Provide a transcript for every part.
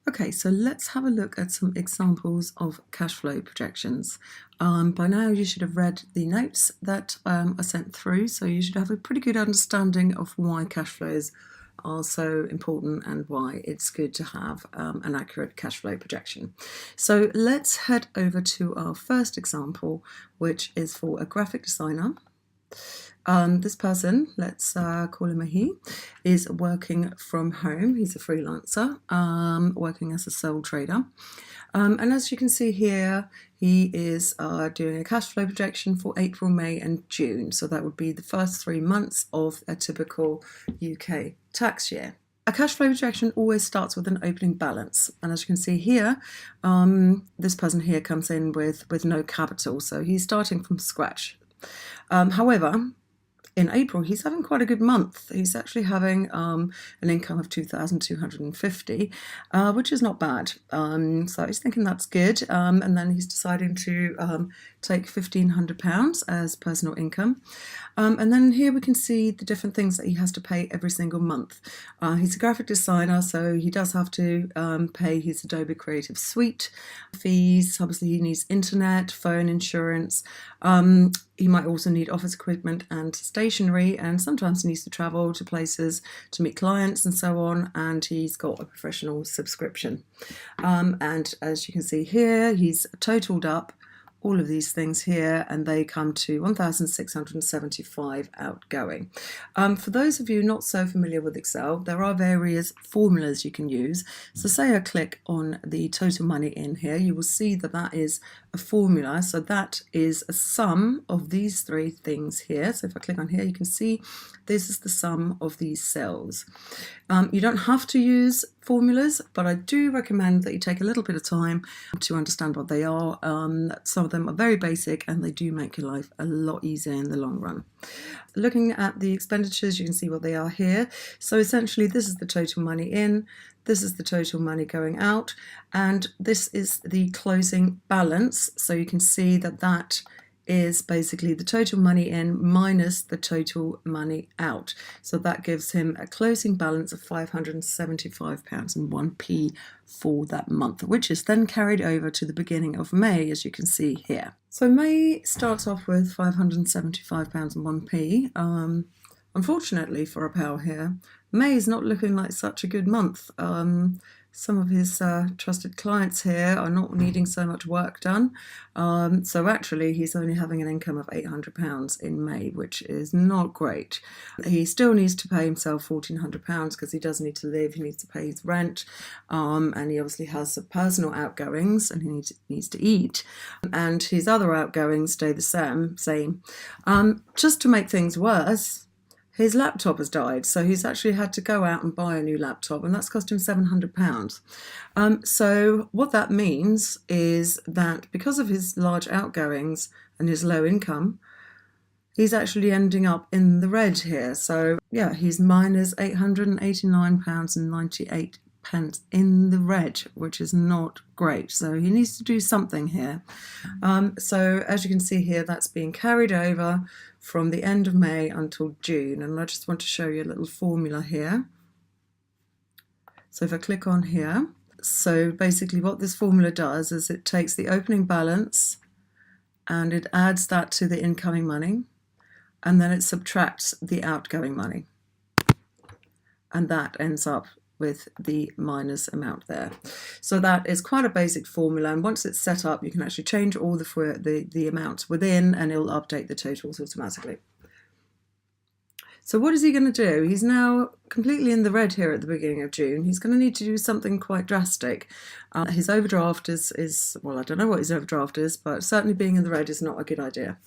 Okay, so let's have a look at some examples of cash flow projections. By now you should have read the notes that I sent through, so you should have a pretty good understanding of why cash flows are so important and why it's good to have an accurate cash flow projection. So let's head over to our first example, which is for a graphic designer. This person, let's call him a he, is working from home. He's a freelancer, working as a sole trader. And as you can see here, he is doing a cash flow projection for April, May and June. So that would be the first 3 months of a typical UK tax year. A cash flow projection always starts with an opening balance. And as you can see here, this person here comes in with no capital. So he's starting from scratch. However, in April, he's having quite a good month. He's actually having an income of 2,250, which is not bad. So he's thinking that's good. And then he's deciding to take £1,500 as personal income. And then here we can see the different things that he has to pay every single month. He's a graphic designer, so he does have to pay his Adobe Creative Suite fees. Obviously, he needs internet, phone insurance. He might also need office equipment and stationery, and sometimes he needs to travel to places to meet clients and so on, and he's got a professional subscription. And as you can see here, he's totaled up all of these things here, and they come to 1,675 outgoing. For those of you not so familiar with Excel, there are various formulas you can use. So say I click on the total money in here, you will see that that is a formula. So that is a sum of these three things here. So if I click on here, you can see this is the sum of these cells. You don't have to use formulas, but I do recommend that you take a little bit of time to understand what they are. Some of them are very basic and they do make your life a lot easier in the long run. Looking at the expenditures, you can see what they are here. So essentially this is the total money in, this is the total money going out, and this is the closing balance. So you can see that that is basically the total money in minus the total money out. So that gives him a closing balance of £575.01 for that month, which is then carried over to the beginning of May, as you can see here. So May starts off with £575.01. Unfortunately for our pal here, May is not looking like such a good month. Some of his trusted clients here are not needing so much work done. So actually he's only having an income of £800 in May, which is not great. He still needs to pay himself £1,400 because he does need to live, he needs to pay his rent, and he obviously has some personal outgoings and he needs to eat. And his other outgoings stay the same. Just to make things worse, his laptop has died, so he's actually had to go out and buy a new laptop, and that's cost him £700. So what that means is that because of his large outgoings and his low income, he's actually ending up in the red here. So yeah, he's minus £889.98 in the red, which is not great. So he needs to do something here. So as you can see here, that's being carried over from the end of May until June, and I just want to show you a little formula here. So if I click on here, so basically what this formula does is it takes the opening balance and it adds that to the incoming money, and then it subtracts the outgoing money, and that ends up with the minus amount there. So that is quite a basic formula, and once it's set up you can actually change all the amounts within and it'll update the totals automatically. So what is he going to do? He's now completely in the red here at the beginning of June. He's going to need to do something quite drastic. His overdraft is, well, I don't know what his overdraft is, but certainly being in the red is not a good idea.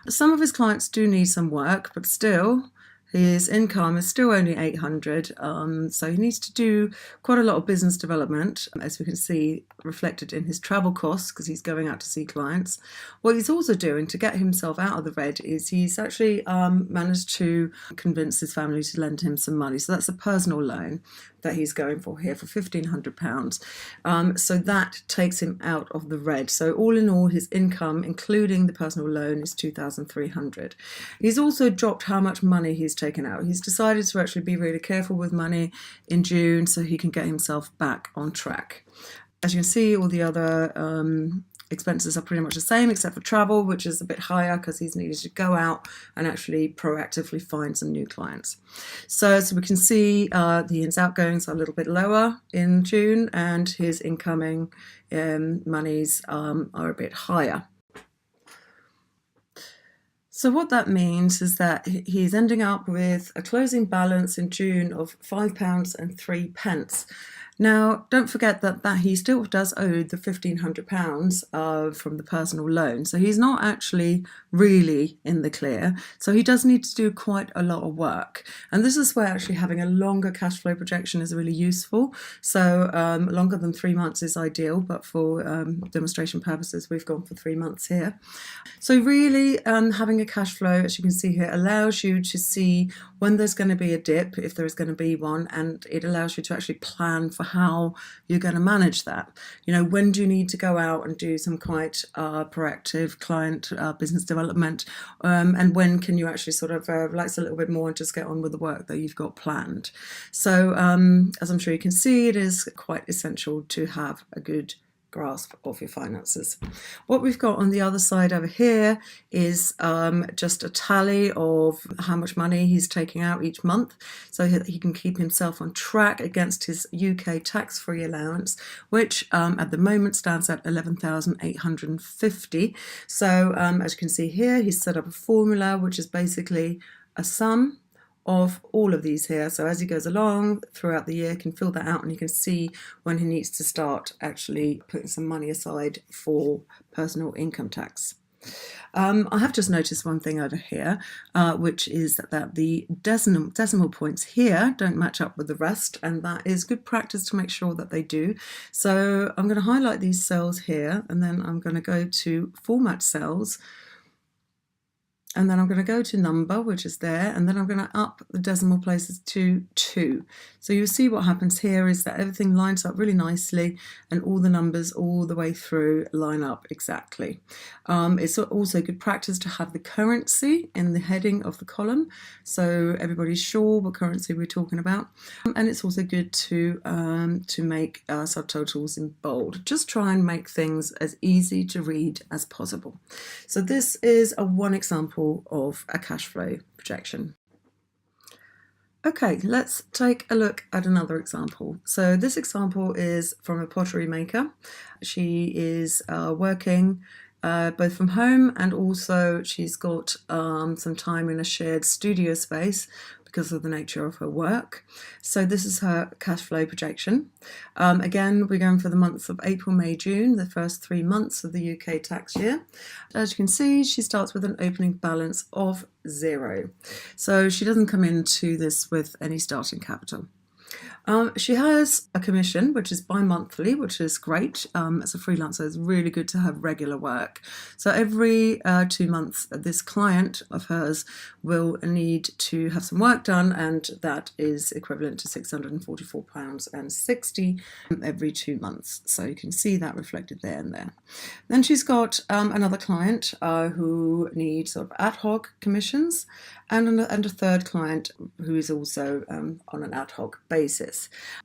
Some of his clients do need some work, but still, his income is still only 800, so he needs to do quite a lot of business development, as we can see reflected in his travel costs because he's going out to see clients. What he's also doing to get himself out of the red is he's actually managed to convince his family to lend him some money. So that's a personal loan that he's going for here for £1,500. So that takes him out of the red. So all in all, his income, including the personal loan, is 2,300. He's also dropped how much money he's taken out. He's decided to actually be really careful with money in June so he can get himself back on track. As you can see, all the other expenses are pretty much the same except for travel, which is a bit higher because he's needed to go out and actually proactively find some new clients. So we can see his outgoings are a little bit lower in June, and his incoming monies are a bit higher. So what that means is that he's ending up with a closing balance in June of £5.03. Now, don't forget that he still does owe the £1,500 from the personal loan. So he's not actually really in the clear. So he does need to do quite a lot of work. And this is where actually having a longer cash flow projection is really useful. So longer than 3 months is ideal, but for demonstration purposes, we've gone for 3 months here. So really having a cash flow, as you can see here, allows you to see when there's going to be a dip, if there is going to be one, and it allows you to actually plan for how you're going to manage that. You know, when do you need to go out and do some quite proactive client business development, and when can you actually sort of relax a little bit more and just get on with the work that you've got planned. So as I'm sure you can see, it is quite essential to have a good grasp of your finances. What we've got on the other side over here is just a tally of how much money he's taking out each month, so he can keep himself on track against his UK tax-free allowance, which at the moment stands at £11,850. So as you can see here, he's set up a formula which is basically a sum of all of these here. So as he goes along throughout the year, you can fill that out and you can see when he needs to start actually putting some money aside for personal income tax. I have just noticed one thing over here, which is that the decimal points here don't match up with the rest, and that is good practice to make sure that they do. So I'm going to highlight these cells here, and then I'm going to go to Format Cells, and then I'm going to go to number, which is there, and then I'm going to up the decimal places to 2. So you'll see what happens here is that everything lines up really nicely, and all the numbers all the way through line up exactly. It's also good practice to have the currency in the heading of the column, so everybody's sure what currency we're talking about. And it's also good to make subtotals in bold. Just try and make things as easy to read as possible. So this is one example of a cash flow projection. Okay, let's take a look at another example. So this example is from a pottery maker. She is working both from home, and also she's got some time in a shared studio space because of the nature of her work. So this is her cash flow projection. Again, we're going for the months of April, May, June, the first 3 months of the UK tax year. As you can see, she starts with an opening balance of 0. So she doesn't come into this with any starting capital. She has a commission, which is bi-monthly, which is great. As a freelancer, it's really good to have regular work. So every 2 months, this client of hers will need to have some work done, and that is equivalent to £644.60 every 2 months. So you can see that reflected there and there. Then she's got another client who needs sort of ad hoc commissions, and a third client who is also on an ad hoc basis.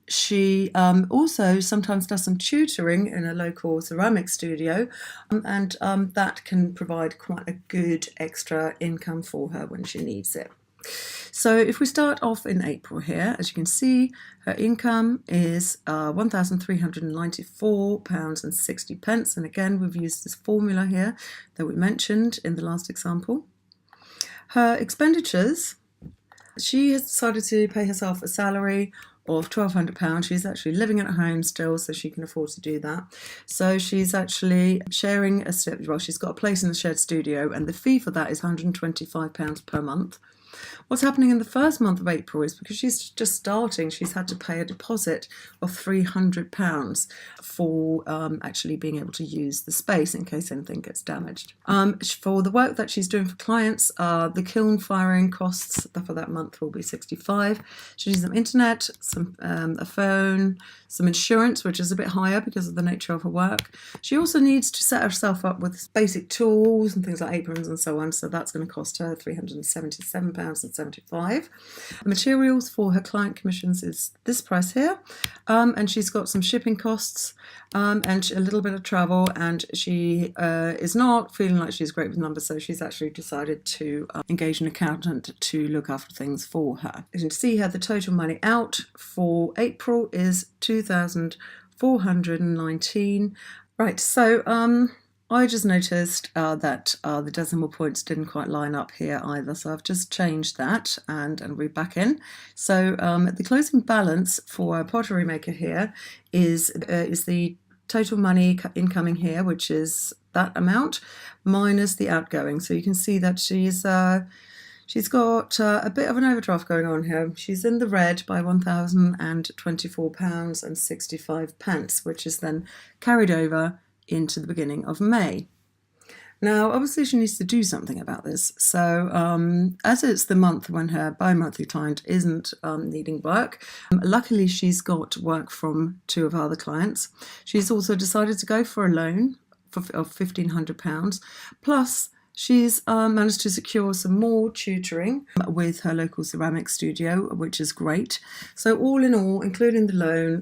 She also sometimes does some tutoring in a local ceramic studio, and that can provide quite a good extra income for her when she needs it. So if we start off in April here, as you can see, her income is £1,394.60, and again we've used this formula here that we mentioned in the last example. Her expenditures, she has decided to pay herself a salary of £1,200. She's actually living at home still, so she can afford to do that. So she's actually sharing she's got a place in the shared studio, and the fee for that is £125 per month. What's happening in the first month of April is because she's just starting, she's had to pay a deposit of £300 for actually being able to use the space in case anything gets damaged. For the work that she's doing for clients, the kiln firing costs for that month will be £65. She needs some internet, a phone, some insurance, which is a bit higher because of the nature of her work. She also needs to set herself up with basic tools and things like aprons and so on, so that's going to cost her £377.75. The materials for her client commissions is this price here, and she's got some shipping costs and a little bit of travel, and she is not feeling like she's great with numbers, so she's actually decided to engage an accountant to look after things for her. As you can see here, the total money out for April is £2,419. Right, so I just noticed that the decimal points didn't quite line up here either, so I've just changed that and we're back in. So the closing balance for a pottery maker here is the total money incoming here, which is that amount, minus the outgoing. So you can see that she's got a bit of an overdraft going on here. She's in the red by £1,024.65, which is then carried over into the beginning of May. Now, obviously she needs to do something about this. So as it's the month when her bi-monthly client isn't needing work, luckily she's got work from two of our other clients. She's also decided to go for a loan of £1,500, plus she's managed to secure some more tutoring with her local ceramic studio, which is great. So all in all, including the loan,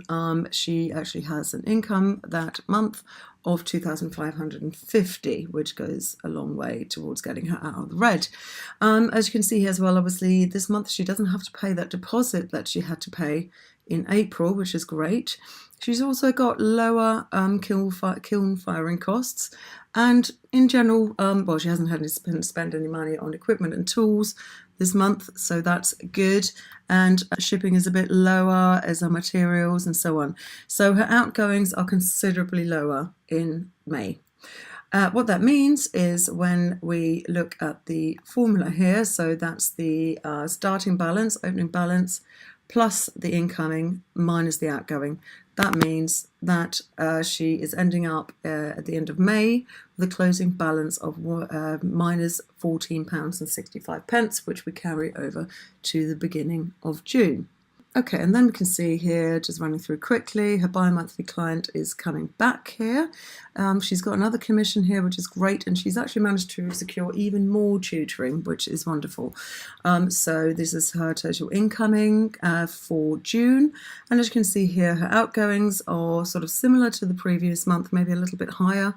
she actually has an income that month of £2,550, which goes a long way towards getting her out of the red. As you can see here as well, obviously this month she doesn't have to pay that deposit that she had to pay in April, which is great. She's also got lower kiln firing costs, and in general, well, she hasn't had to spend any money on equipment and tools this month, so that's good. And shipping is a bit lower as are materials and so on. So her outgoings are considerably lower in May. What that means is when we look at the formula here, so that's the starting balance, opening balance, plus the incoming minus the outgoing. That means that she is ending up at the end of May with a closing balance of minus £14.65, which we carry over to the beginning of June. Okay, and then we can see here, just running through quickly, her bi-monthly client is coming back here. She's got another commission here, which is great, and she's actually managed to secure even more tutoring, which is wonderful. So this is her total incoming for June, and as you can see here, her outgoings are sort of similar to the previous month, maybe a little bit higher,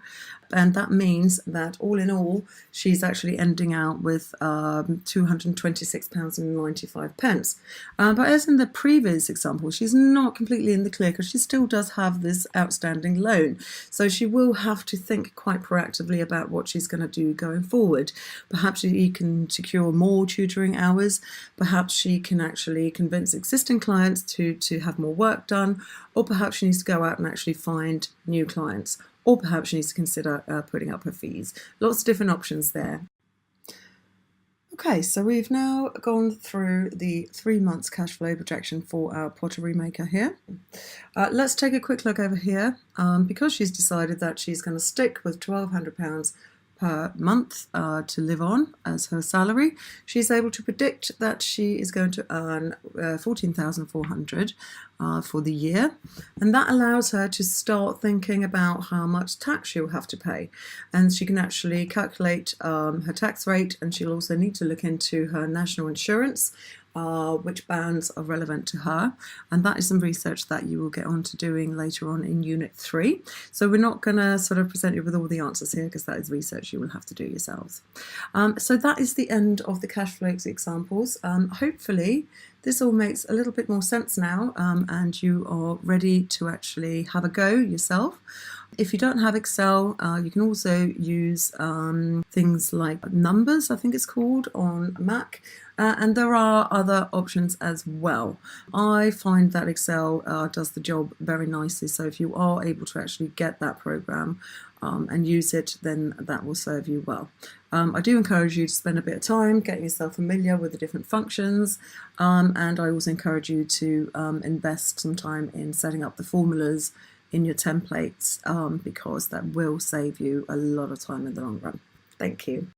and that means that all in all, she's actually ending out with £226.95. But as in the previous example, she's not completely in the clear because she still does have this outstanding loan. So she will have to think quite proactively about what she's going to do going forward. Perhaps she can secure more tutoring hours. Perhaps she can actually convince existing clients to have more work done, or perhaps she needs to go out and actually find new clients. Or perhaps she needs to consider putting up her fees. Lots of different options there. Okay, so we've now gone through the 3 months cash flow projection for our pottery maker here. Let's take a quick look over here. Because she's decided that she's going to stick with £1,200 per month to live on as her salary, she's able to predict that she is going to earn £14,400 for the year, and that allows her to start thinking about how much tax she'll have to pay, and she can actually calculate her tax rate, and she'll also need to look into her national insurance, which bands are relevant to her, and that is some research that you will get on to doing later on in Unit 3. So we're not going to sort of present you with all the answers here because that is research you will have to do yourselves. So that is the end of the cash flow examples. Hopefully this all makes a little bit more sense now, and you are ready to actually have a go yourself. If you don't have Excel, you can also use things like Numbers, I think it's called, on Mac, and there are other options as well. I find that Excel does the job very nicely, so if you are able to actually get that program and use it, then that will serve you well. I do encourage you to spend a bit of time getting yourself familiar with the different functions, and I also encourage you to invest some time in setting up the formulas in your templates, because that will save you a lot of time in the long run. Thank you.